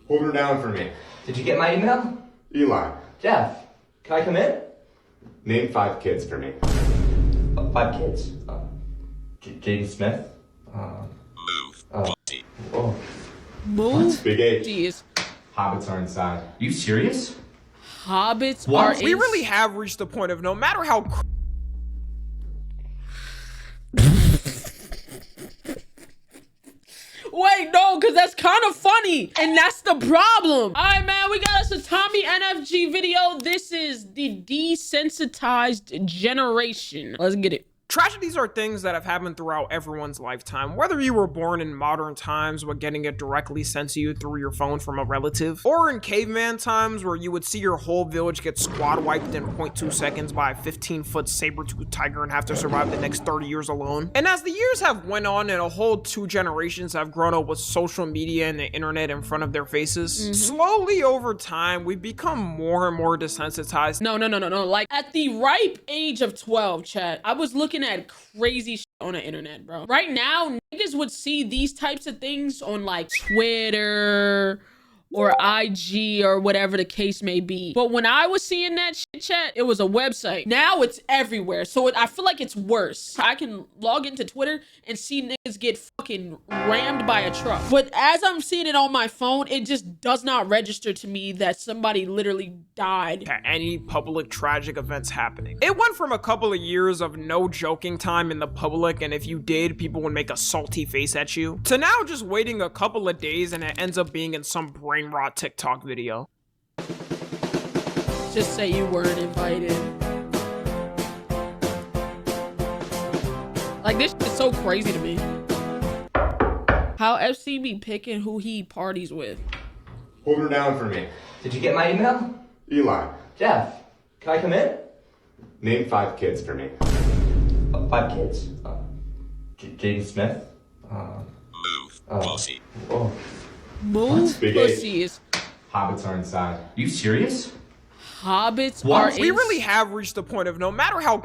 Hold her down for me. Did you get my email? Eli, Jeff, can I come in? name 5 kids for me. 5 kids. Jaden Smith. Pussy. Oh. Move. Big H. Jeez. Hobbits are inside. Are you serious? Hobbits What? are We really have reached the point of no matter how Wait, no, because that's kind of funny. And that's the problem. All right, man, we got us a Tommy NFG video. This is the desensitized generation. Let's get it. tragedies are things that have happened throughout everyone's lifetime. Whether you were born in modern times with getting it directly sent to you through your phone from a relative, or in caveman times where you would see your whole village get squad wiped in 0.2 seconds by a 15-foot saber-toothed tiger and have to survive the next 30 years alone. And as the years have went on and a whole 2 generations have grown up with social media and the internet in front of their faces, slowly over time, we've become more and more desensitized. No. Like, at the ripe age of 12, chat, I was looking at crazy shit on the internet, bro. Right now, niggas would see these types of things on, like, Twitter or IG or whatever the case may be. But when I was seeing that shit, chat, it was a website. Now it's everywhere. So I feel like it's worse. I can log into Twitter and see niggas get fucking rammed by a truck. But as I'm seeing it on my phone, it just does not register to me that somebody literally died. To any public tragic events happening. It went from a couple of years of no joking time in the public, and if you did, people would make a salty face at you, to now just waiting a couple of days and it ends up being in some brain rot TikTok video. Just say you weren't invited. Like, this is so crazy to me. How Epstein be picking who he parties with. Hold her down for me. Did you get my email? Eli, Jeff, can I come in? name 5 kids for me. 5 kids. Jaden Smith. Pussy. Oh. Move Big H. pussies. Hobbits are inside. Are you serious? Hobbits What? are We really have reached the point of no matter how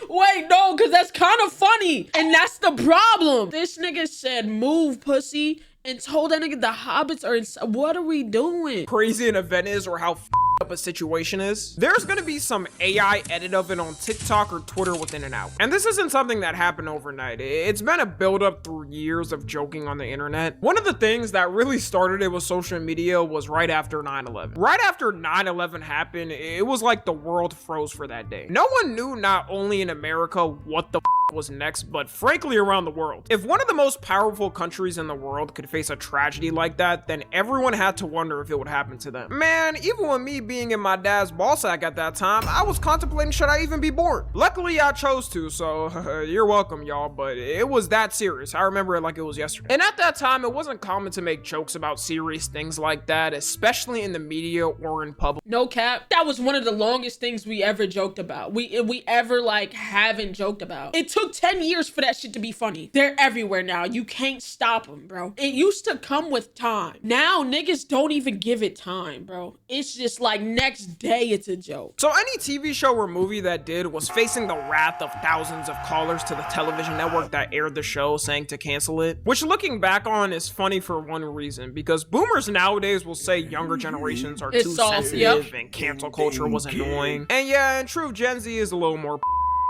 Wait, no, because that's kind of funny. And that's the problem. This nigga said move pussy and told that nigga the hobbits are inside. What are we doing? crazy an event is or how up a situation is, there's gonna be some AI edit of it on TikTok or Twitter within and out. And this isn't something that happened overnight. It's been a build up through years of joking on the internet. One of the things that really started it with social media was right after 9/11. Right after 9/11 happened, it was like the world froze for that day. No one knew, not only in America, what the was next, but frankly around the world. If one of the most powerful countries in the world could face a tragedy like that, then everyone had to wonder if it would happen to them. Man, even with me being in my dad's ball sack at that time, I was contemplating should I even be born. Luckily I chose to, so you're welcome y'all, but it was that serious. I remember it like it was yesterday. And at that time, it wasn't common to make jokes about serious things like that, especially in the media or in public. No cap. That was one of the longest things we ever joked about. We ever like haven't joked about. It took 10 years for that shit to be funny. They're everywhere now. You can't stop them, bro. It used to come with time. Now niggas don't even give it time, bro. It's just like next day it's a joke. So any TV show or movie that did was facing the wrath of thousands of callers to the television network that aired the show saying to cancel it, which looking back on is funny for one reason, because boomers nowadays will say younger generations are It's too soft, sensitive yep. and cancel culture was annoying. And yeah, in truth, Gen Z is a little more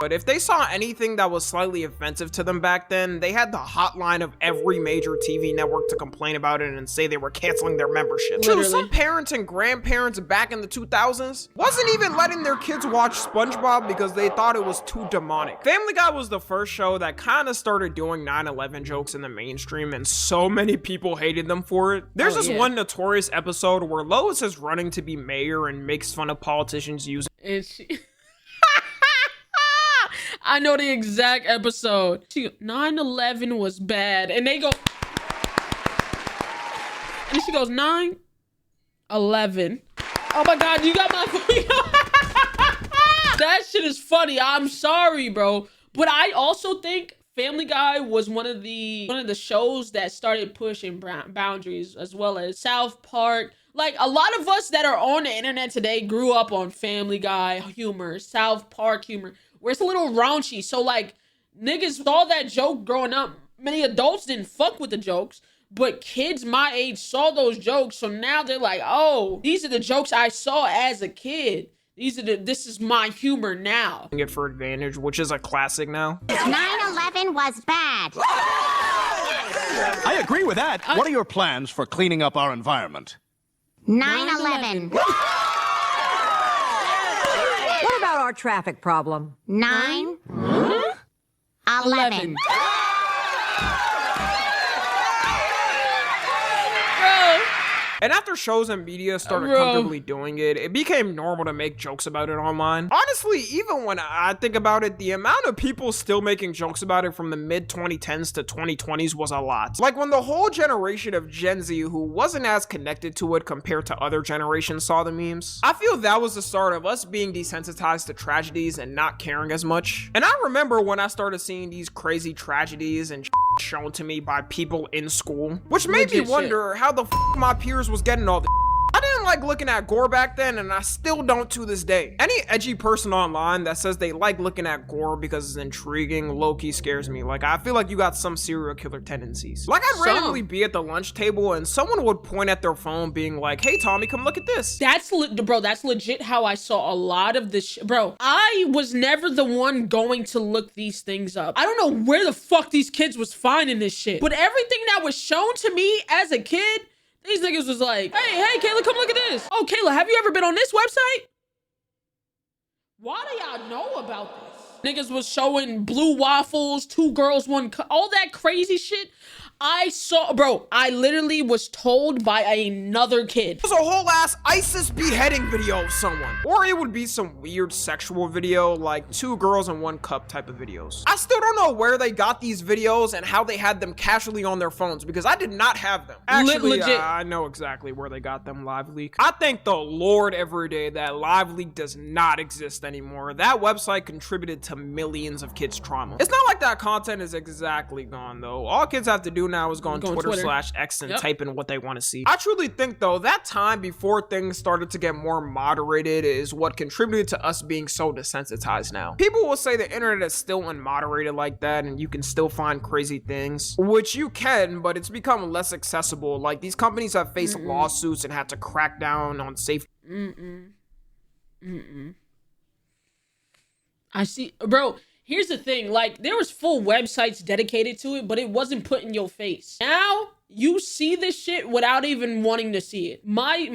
but if they saw anything that was slightly offensive to them back then, they had the hotline of every major TV network to complain about it and say they were canceling their membership. True, some parents and grandparents back in the 2000s wasn't even letting their kids watch SpongeBob because they thought it was too demonic. Family Guy was the first show that kind of started doing 9/11 jokes in the mainstream, and so many people hated them for it. There's this one notorious episode where Lois is running to be mayor and makes fun of politicians using And she I know the exact episode. 9/11 was bad. And they go, and she goes, 9/11. Oh my God, you got my That shit is funny. I'm sorry, bro. But I also think Family Guy was one of the shows that started pushing boundaries, as well as South Park. Like, a lot of us that are on the internet today grew up on Family Guy humor, South Park humor, where it's a little raunchy. So, like, Niggas saw that joke growing up. Many adults didn't fuck with the jokes, but kids my age saw those jokes. So now they're like, oh, these are the jokes I saw as a kid. This is my humor now. It for advantage, which is a classic now. 9/11 was bad. I agree with that. What are your plans for cleaning up our environment? 9/11. What about our traffic problem? 9/11. And after shows and media started comfortably doing it, it became normal to make jokes about it online. Honestly, even when I think about it, the amount of people still making jokes about it from the mid-2010s to 2020s was a lot. Like when the whole generation of Gen Z who wasn't as connected to it compared to other generations saw the memes. I feel that was the start of us being desensitized to tragedies and not caring as much. And I remember when I started seeing these crazy tragedies and shown to me by people in school, which made me wonder how the f my peers was getting all the I didn't like looking at gore back then, and I still don't to this day. Any edgy person online that says they like looking at gore because it's intriguing low-key scares me. Like, I feel like you got some serial killer tendencies. Like, I'd randomly be at the lunch table and someone would point at their phone being like, hey Tommy, come look at this. Bro, that's legit how I saw a lot of this bro. I was never the one going to look these things up. I don't know where the fuck these kids was finding this shit, but everything that was shown to me as a kid, these niggas was like, hey, Kayla, come look at this. Oh, Kayla, have you ever been on this website? Why do y'all know about this? Niggas was showing blue waffles, 2 girls, 1 cup, all that crazy shit. I saw, bro, I literally was told by another kid. It was a whole ass ISIS beheading video of someone. Or it would be some weird sexual video, like 2 girls and 1 cup type of videos. I still don't know where they got these videos and how they had them casually on their phones, because I did not have them. Actually, legit. I know exactly where they got them, Live Leak. I thank the Lord every day that Live Leak does not exist anymore. That website contributed to millions of kids' trauma. It's not like that content is exactly gone, though. All kids have to do now is go on Twitter/X and type in what they want to see. I truly think, though, that time before things started to get more moderated is what contributed to us being so desensitized now. People will say the internet is still unmoderated like that and you can still find crazy things, which you can, but it's become less accessible. Like, these companies have faced lawsuits and had to crack down on safety. I see, bro. Here's the thing, like, there was full websites dedicated to it, but it wasn't put in your face. Now, you see this shit without even wanting to see it. My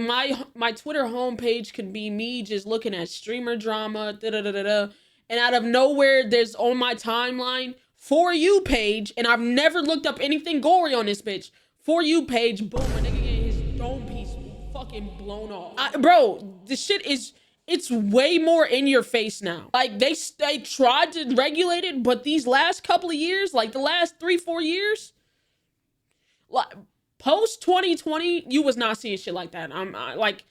Twitter homepage could be me just looking at streamer drama, and out of nowhere, there's on my timeline, For You page, and I've never looked up anything gory on this bitch. For You page, boom, a nigga getting his dome piece fucking blown off. Bro, this shit is... It's way more in your face now. Like, they tried to regulate it, but these last couple of years, like the last 3-4 years, like post 2020, you was not seeing shit like that. Like,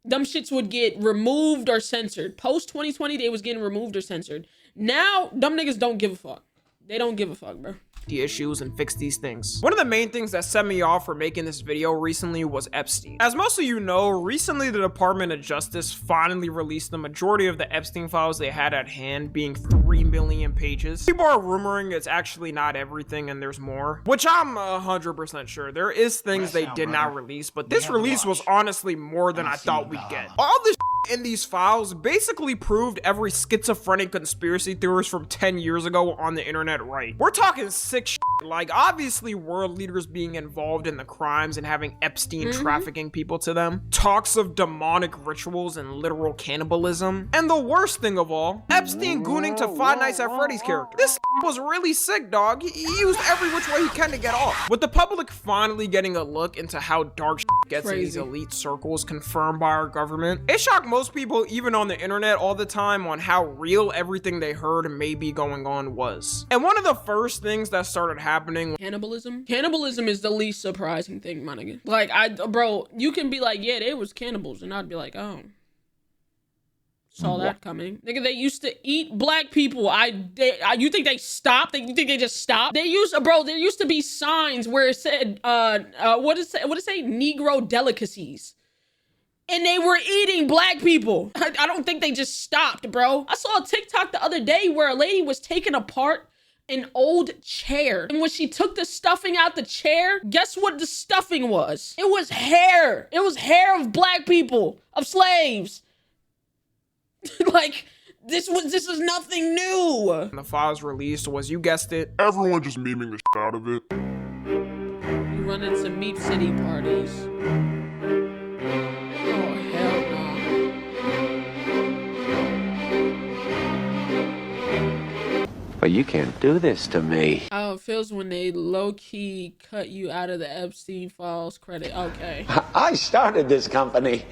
them shits would get removed or censored. Post 2020, they was getting removed or censored. Now, them niggas don't give a fuck. They don't give a fuck, bro. The issues and fix these things. One of the main things that set me off for making this video recently was Epstein. As most of you know, recently the Department of Justice finally released the majority of the Epstein files they had at hand, being 3 million pages. People are rumoring it's actually not everything and there's more, which I'm 100% sure. There is things they did not release, but this release was honestly more than I thought we'd get. All this in these files basically proved every schizophrenic conspiracy theorist from 10 years ago on the internet right. We're talking sick shit, like obviously world leaders being involved in the crimes and having Epstein trafficking people to them, talks of demonic rituals and literal cannibalism, and the worst thing of all, Epstein gooning to Five Nights at Freddy's character. This was really sick, dog. He used every which way he can to get off. With the public finally getting a look into how dark gets in these elite circles confirmed by our government, it shocked most people, even on the internet all the time, on how real everything they heard may be going on was. And one of the first things that started happening, cannibalism is the least surprising thing, my nigga. Like, bro, you can be like, yeah, they was cannibals, and I'd be like, oh, saw that coming. Nigga, they used to eat black people. You think they stopped? You think they just stopped? There used to be signs where it said, what did it say? Negro delicacies. And they were eating black people. I don't think they just stopped, bro. I saw a TikTok the other day where a lady was taking apart an old chair. And when she took the stuffing out the chair, guess what the stuffing was? It was hair. It was hair of black people, of slaves. Like, this is nothing new. When the files released was, you guessed it, Everyone just memeing the shit out of it. You run into Meep City parties. Oh, hell no. But you can't do this to me. How it feels when they low-key cut you out of the Epstein files credit. Okay. I started this company.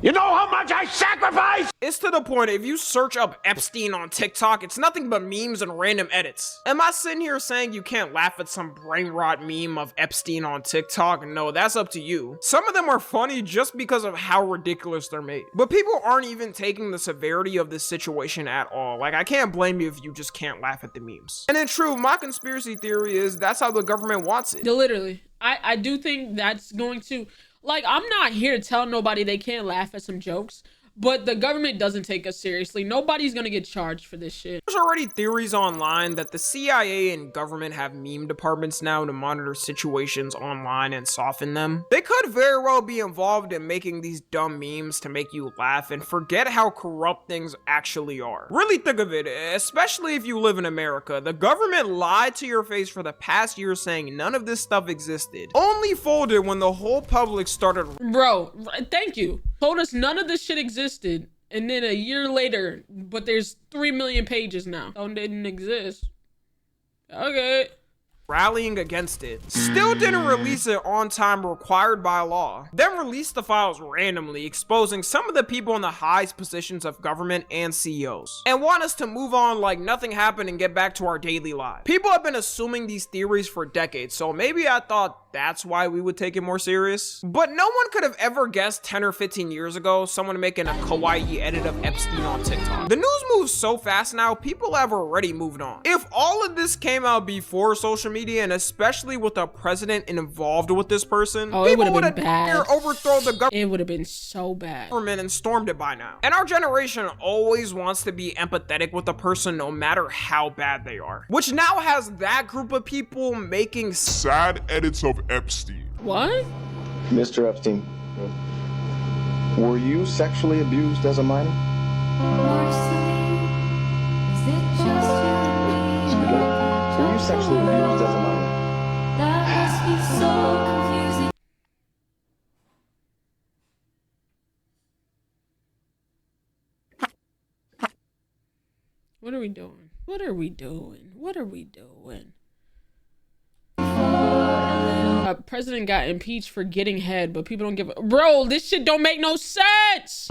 You know how much I sacrificed? it's to the point, if you search up Epstein on TikTok, it's nothing but memes and random edits. Am I sitting here saying you can't laugh at some brain rot meme of Epstein on TikTok? No, that's up to you. Some of them are funny just because of how ridiculous they're made. But people aren't even taking the severity of this situation at all. Like, I can't blame you if you just can't laugh at the memes. And in truth, my conspiracy theory is that's how the government wants it. Literally. I do think that's going to... Like, I'm not here to tell nobody they can't laugh at some jokes, but the government doesn't take us seriously. Nobody's gonna get charged for this shit. There's already theories online that the CIA and government have meme departments now to monitor situations online and soften them. They could very well be involved in making these dumb memes to make you laugh and forget how corrupt things actually are. Really think of it, especially if you live in America. The government lied to your face for the past year saying none of this stuff existed. Only folded when the whole public started. Bro, thank you. Told us none of this shit existed, and then a year later, but there's 3 million pages now. Oh, didn't exist. Okay. Rallying against it. Still didn't release it on time required by law. Then released the files randomly, exposing some of the people in the highest positions of government and CEOs. And want us to move on like nothing happened and get back to our daily lives. People have been assuming these theories for decades, so maybe I thought that's why we would take it more serious. But no one could have ever guessed 10 or 15 years ago someone making a kawaii edit of Epstein on TikTok. The news moves so fast now, people have already moved on. If all of this came out before social media, and especially with a president involved with this person, oh, it people would would have have overthrown the government. It would have been so bad. And stormed it by now. And our generation always wants to be empathetic with a person no matter how bad they are. Which now has that group of people making Sad edits of Epstein. What? Mr. Epstein, were you sexually abused as a minor? Were you sexually abused as a minor? What are we doing? What are we doing? What are we doing? President got impeached for getting head, but people don't give a... Bro, this shit don't make no sense!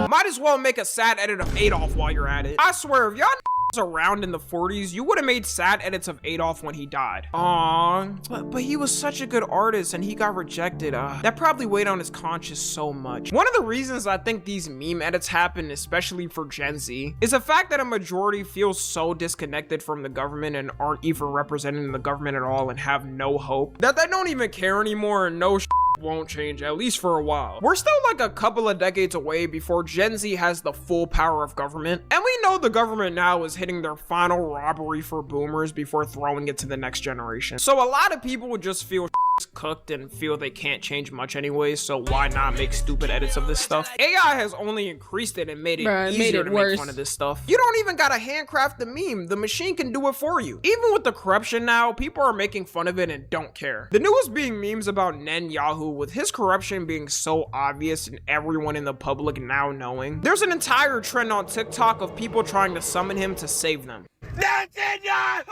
Might as well make a sad edit of Adolf while you're at it. I swear, if y'all around in the 40s, you would have made sad edits of Adolf when he died. Aww, but he was such a good artist and he got rejected. That probably weighed on his conscience so much. One of the reasons I think these meme edits happen, especially for Gen Z, is the fact that a majority feel so disconnected from the government and aren't even representing the government at all and have no hope that they don't even care anymore, and no won't change, at least for a while. We're still like a couple of decades away before Gen Z has the full power of government, and we know the government now is hitting their final robbery for boomers before throwing it to the next generation. So a lot of people would just feel cooked and feel they can't change much anyway, so why not make stupid edits of this stuff? AI has only increased it and made it easier to make fun of this stuff. You don't even gotta handcraft the meme, the machine can do it for you. Even with the corruption now, people are making fun of it and don't care. The newest being memes about Netanyahu, with his corruption being so obvious and everyone in the public now knowing. There's an entire trend on TikTok of people trying to summon him to save them. Netanyahu!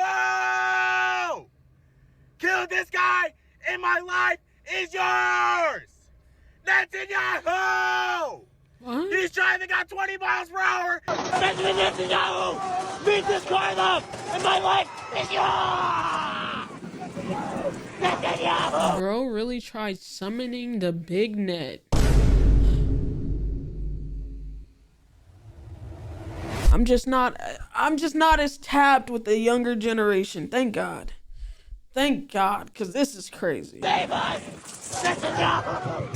Kill this guy in my life is yours! Netanyahu! What? He's driving at 20 miles per hour! Benjamin Netanyahu! Beat this car up! And my life is yours! Netanyahu! Bro really tried summoning the big net. I'm just not as tapped with the younger generation. Thank God. Thank God, because this is crazy. Save us! Netanyahu!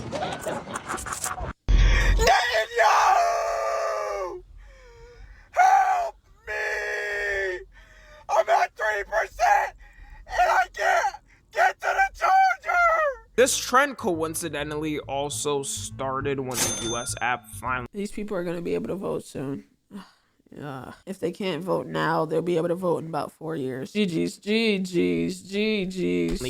Netanyahu! This trend coincidentally also started when the US app finally These people are gonna be able to vote soon. If they can't vote now, they'll be able to vote in about 4 years. GG's.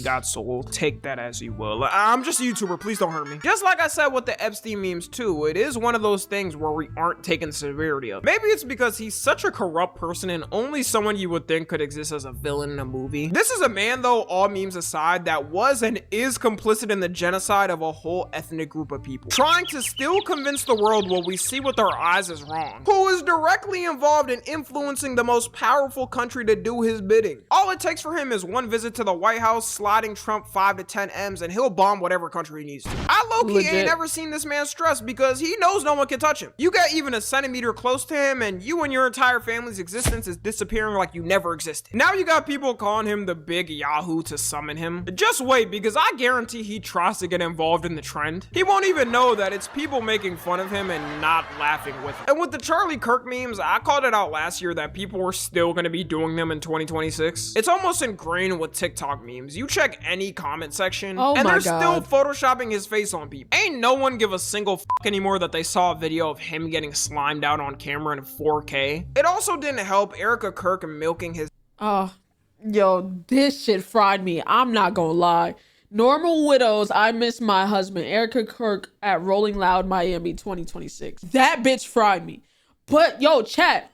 got sold. Take that as you will. I'm just a YouTuber, please don't hurt me. Just like I said with the Epstein memes too, it is one of those things where we aren't taking severity of. Maybe it's because he's such a corrupt person and only someone you would think could exist as a villain in a movie. This is a man though, all memes aside, that was and is complicit in the genocide of a whole ethnic group of people, trying to still convince the world what we see with our eyes is wrong, who is directly involved in influencing the most powerful country to do his bidding. All it takes for him is one visit to the White House, sliding Trump 5 to 10 M's, and he'll bomb whatever country he needs to. I low-key ain't never seen this man stressed because he knows no one can touch him. You get even a centimeter close to him and you and your entire family's existence is disappearing like you never existed. Now you got people calling him the big Yahoo to summon him. Just wait, because I guarantee he tries to get involved in the trend. He won't even know that it's people making fun of him and not laughing with him. And with the Charlie Kirk memes, I called it out last year that people were still gonna be doing them in 2026. It's almost ingrained with TikTok memes. You check any comment section and they're still photoshopping his face on people. Ain't no one give a single fuck anymore that they saw a video of him getting slimed out on camera in 4K. It also didn't help Erica Kirk milking his Yo, this shit fried me. I'm not gonna lie. Normal Widows, I Miss My Husband, Erica Kirk at Rolling Loud Miami 2026. That bitch fried me. But yo, chat,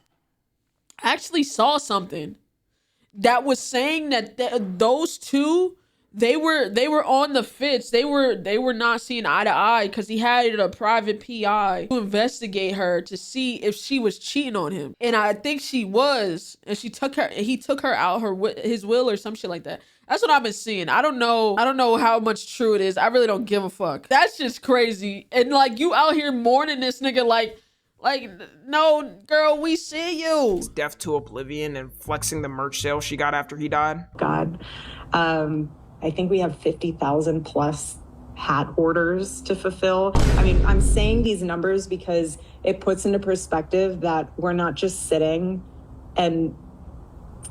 I actually saw something that was saying that those two, they were on the fence. They were not seeing eye to eye because he had a private PI to investigate her to see if she was cheating on him. And I think she was, and he took her out his will or some shit like that. That's what I've been seeing. I don't know how much true it is. I really don't give a fuck. That's just crazy. And like, you out here mourning this nigga like, no, girl, we see you. Deaf to oblivion and flexing the merch sale she got after he died. God. I think we have 50,000 plus hat orders to fulfill. I mean, I'm saying these numbers because it puts into perspective that we're not just sitting and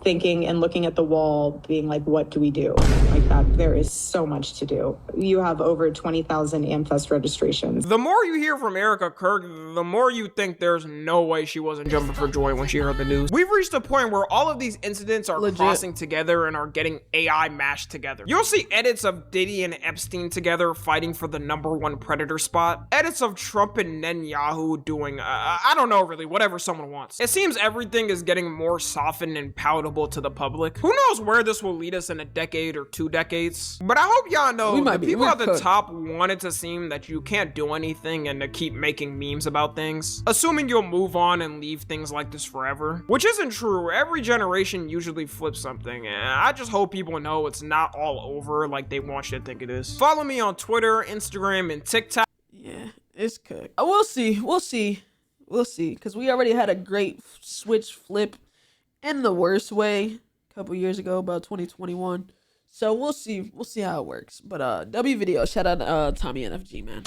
thinking and looking at the wall being like, what do we do? Like that, there is so much to do. You have over 20,000 AmFest registrations. The more you hear from Erica Kirk, the more you think there's no way she wasn't jumping for joy when she heard the news. We've reached a point where all of these incidents are crossing together and are getting AI mashed together. You'll see edits of Diddy and Epstein together fighting for the #1 predator spot. Edits of Trump and Netanyahu doing, I don't know really, whatever someone wants. It seems everything is getting more softened and palatable to the public. Who knows where this will lead us in a decade or 2 decades? But I hope y'all know the people at the top want it to seem that you can't do anything and to keep making memes about things, assuming you'll move on and leave things like this forever. Which isn't true. Every generation usually flips something, and I just hope people know it's not all over like they want you to think it is. Follow me on Twitter, Instagram, and TikTok. Yeah, it's cooked. We'll see, because we already had a great switch flip in the worst way a couple years ago, about 2021. So we'll see how it works. But W video, shout out Tommy NFG, man.